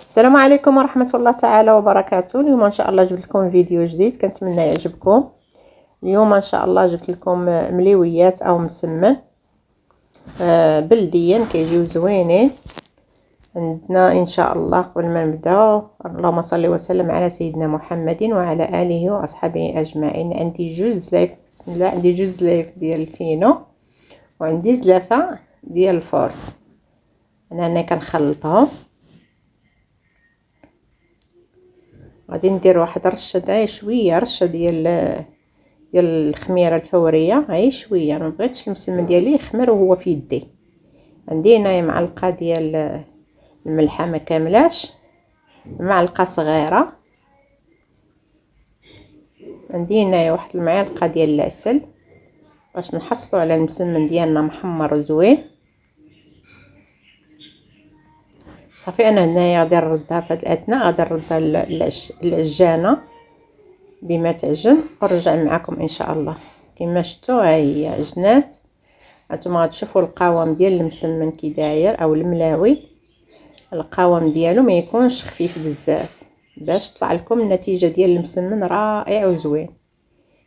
السلام عليكم ورحمة الله تعالى وبركاته. اليوم ان شاء الله جبت لكم فيديو جديد، كنتمنى يعجبكم. اليوم ان شاء الله جبت لكم مليويات او مسمن بلديا كيجيو زوينين عندنا ان شاء الله. قبل ما نبداو، اللهم صل وسلم على سيدنا محمد وعلى اله واصحابه اجمعين. عندي جوج زلايف، بسم الله، عندي جوج زلايف ديال الفينو وعندي زلافه ديال الفورس. انا كنخلطهم. غادي ندير واحد رشه شويه، رشه ديال الخميره الفوريه، غير شويه. ما بغيتش المسمن ديالي يخمر وهو في يدي. عندي هنايا معلقه ديال الملحه ما كاملاش، معلقه صغيره. عندي هنايا واحد المعلقه ديال العسل باش نحصلوا على المسمن ديالنا محمر وزوين. صافي انا هنايا غادي نردها في هذه الاثناء، غادي نردها العجانه بما تعجن ونرجع معكم ان شاء الله. كما شفتوا ها هي عجنات. هانتوما غتشوفوا القوام ديال المسمن كي داير او الملاوي. القوام ديالو ما يكونش خفيف بزاف باش تطلع لكم النتيجه ديال المسمن رائع وزوين.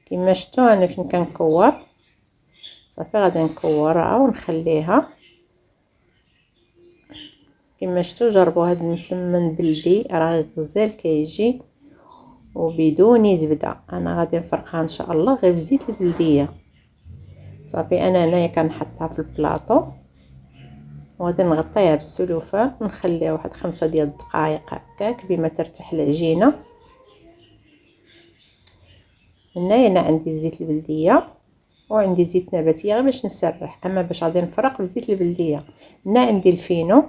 كما شفتوا انا فين كنكور. صافي غادي نكورها ونخليها. كما شفتوا جربوا هذا المسمن بلدي، راه غزال كيجي وبدون زبده. انا غادي نفرقها ان شاء الله غير بزيت البلديه. صافي انا هنايا كنحطها في البلاطو وغادي نغطيها بالسلوفان ونخليها واحد 5 ديال الدقائق هكاك بما ترتاح العجينه. هنايا انا عندي زيت البلديه وعندي زيت نباتيه غير باش نسرح، اما باش غادي نفرق بزيت البلديه. هنا عندي الفينو،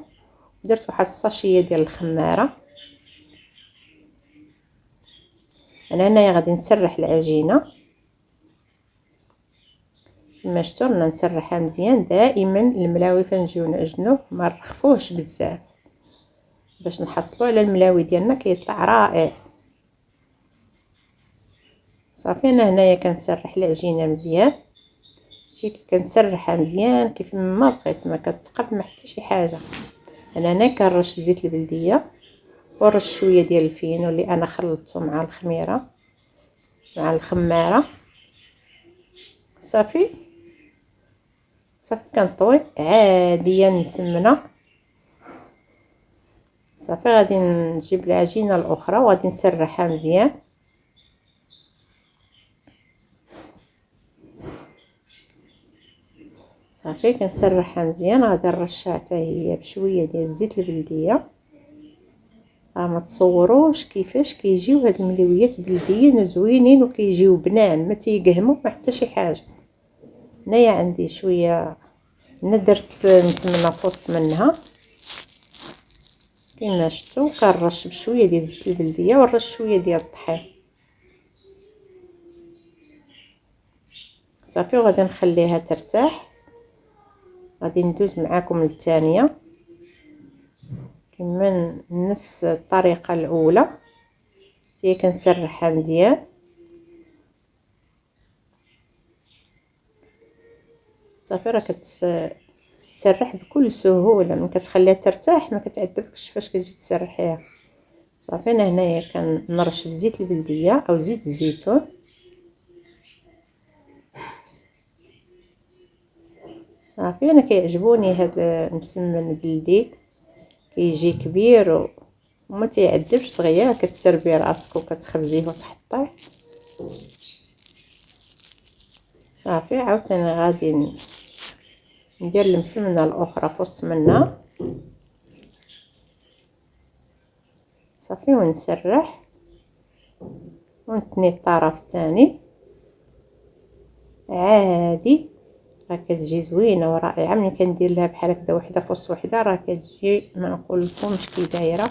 درت واحد الصاشيه ديال الخماره. انا هنايا غادي نسرح العجينه كما شفتوا، نسرحها مزيان. دائما الملاوي فنجيو نعجنوه ما نرخفوهش بزاف باش نحصلوا على الملاوي ديالنا كيطلع رائع. صافي انا هنايا كنسرح العجينه مزيان، شتي كنسرحها مزيان كيف ما بغيت، ما كتقب ما حتى شي حاجه. انا هنا كنرش زيت البلديه ورش شويه ديال الفينو اللي انا خلطته مع الخميره مع الخماره. صافي كنطوي عاديا مسمنه. صافي غادي نجيب العجينه الاخرى وغادي نسرحها مزيان. صافي كنسرحها مزيان. غادي نرشها حتى هي بشويه ديال الزيت البلديه. ما تصوروش كيفاش كيجيو هاد الملويات بلديين زوينين وكيجيو بنان، ما تيقهموا ما حتى شي حاجه. هنايا عندي شويه، انا درت مسمنه في وسط منها كما شفتوا. كنرش بشويه ديال الزيت البلديه ونرش شويه ديال الطحين. صافي وغادي نخليها ترتاح. غادي ندوز معاكم للثانيه كما نفس الطريقه الاولى. هي كنسرحها مزيان. صافي راه كتسرح بكل سهوله، من كتخليها ترتاح ما كتعذبكش فاش كتجي تسرحيها. صافي انا هنايا كنرش بزيت البلديه او زيت الزيتون. صافي انا كيعجبوني هذا المسمن البلدي، كيجي كبير وما تيعذبش دغيا، كتسربي راسك وكتخبزيه وتحطيه. صافي عاوتاني غادي ندير المسمنه الاخرى في وسط منها. صافي ونسرح ونتني الطرف الثاني عادي. راه كتجي زوينه ورائعه. ملي كندير لها بحال هكذا وحده في وسط وحده راه كتجي ما نقول لكمش كي دايره.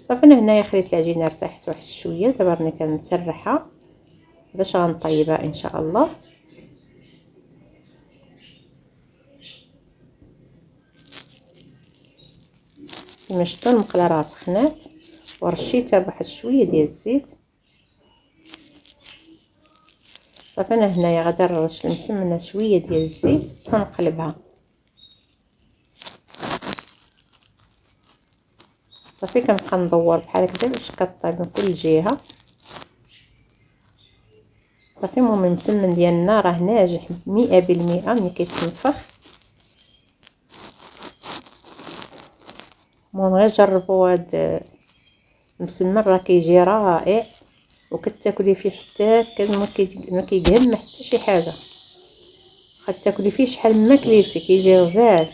صافي انا هنايا خليت العجينه ارتاحت واحد شويه. دابا راني كنسرحها باش غنطيبها ان شاء الله. كما شفتوا المقله راه سخنات ورشيتها بواحد شويه ديال الزيت. صافي انا هنايا غادي نرش المسمنه شويه ديال الزيت ونقلبها. صافي كنبقى ندور بحال هكذا باش كطيب من كل جهه. صافي المهم المسمن ديالنا راه ناجح 100% ملي كيتنفخ. المهم غير جربوا هاد المسمن راه كيجي رائع، وكتاكلي فيه حتى ما كيقهم حتى شي حاجه، كتاكلي فيه شحال ما كليتي كيجي غزال.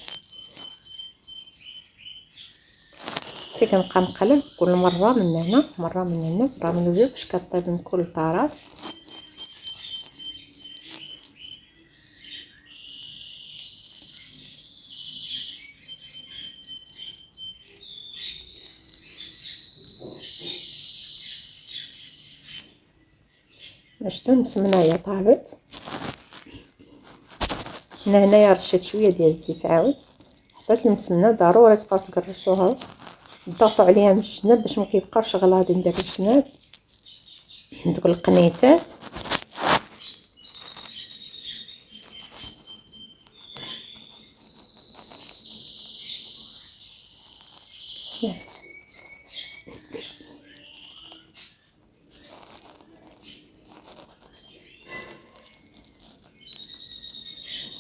صافي كنبقى نقلب كل مره من هنا مره من هنا مره من الجهه باش كطيب من كل طرف. شفتو المسمنه هي طابت. هنايا رشيت شويه ديال الزيت عاود، حطيت المسمنه ضروري تبقاو تقرصوها، تضغطوا عليها من الجناب باش ما كيبقاوش غلاضين داك الجناب دوك القنيتات.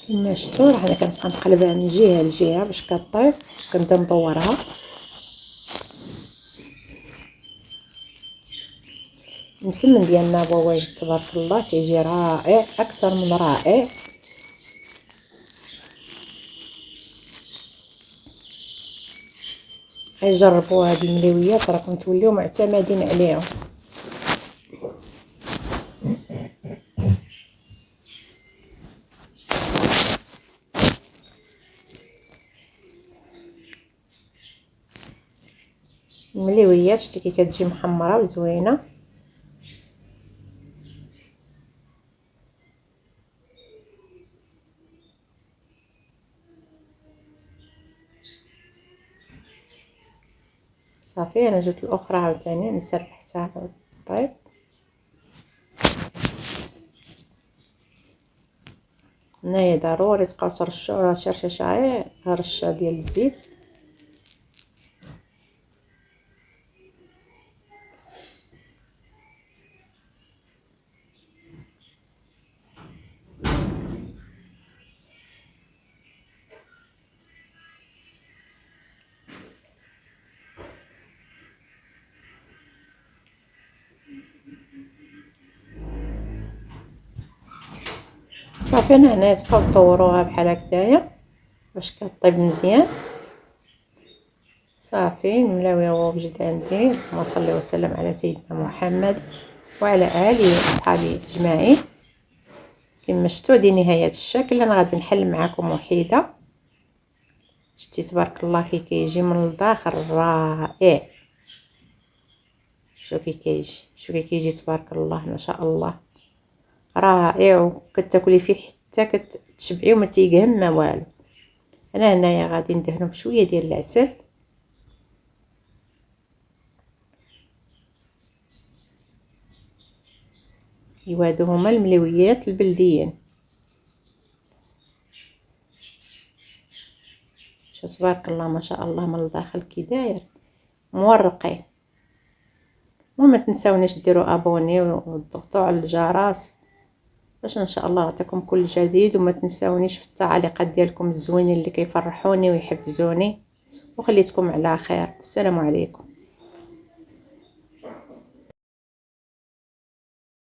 كما شفتوا راه انا كنبقى نقلبها من جهه لجهه باش كطيب، كنبدا ندورها. المسمن ديالنا بواجد تبارك الله كيجي رائع اكثر من رائع. جربوا هاد المليويات راكم توليو معتمدين عليهم. المليويات شتي كي كتجي محمره وزوينه. صافي انا جبت الاخرى عاوتاني نسرحتها. طيب هنايا ضروري تبقاو ترشوا شرششه غير رشه ديال الزيت. صافي انا هنا تبقاو تطوروها بحال هكذايا باش كطيب مزيان. صافي الملاويه هو وجد عندي. اللهم صل وسلم على سيدنا محمد وعلى اله وصحبه اجمعين. كما شفتوا هذه نهايه الشكل. انا غادي نحل معكم وحيده. شتي تبارك الله كي كيجي من الداخل رائع. شو كي كيجي تبارك الله ما شاء الله رائع، وكتاكلي فيه حتى كتشبعي وما تيقهم ما والو. انا هنايا غادي ندهنو بشويه ديال العسل. ايوا هادو هما الملويات البلديين. شوف تبارك الله ما شاء الله من الداخل كي داير مورقين. وما تنساونيش ديروا ابوني وتضغطوا على الجرس باش ان شاء الله نعطيكم كل جديد. وما تنساونيش في التعليقات ديالكم الزوينين اللي كيفرحوني ويحفزوني. وخليتكم على خير. السلام عليكم.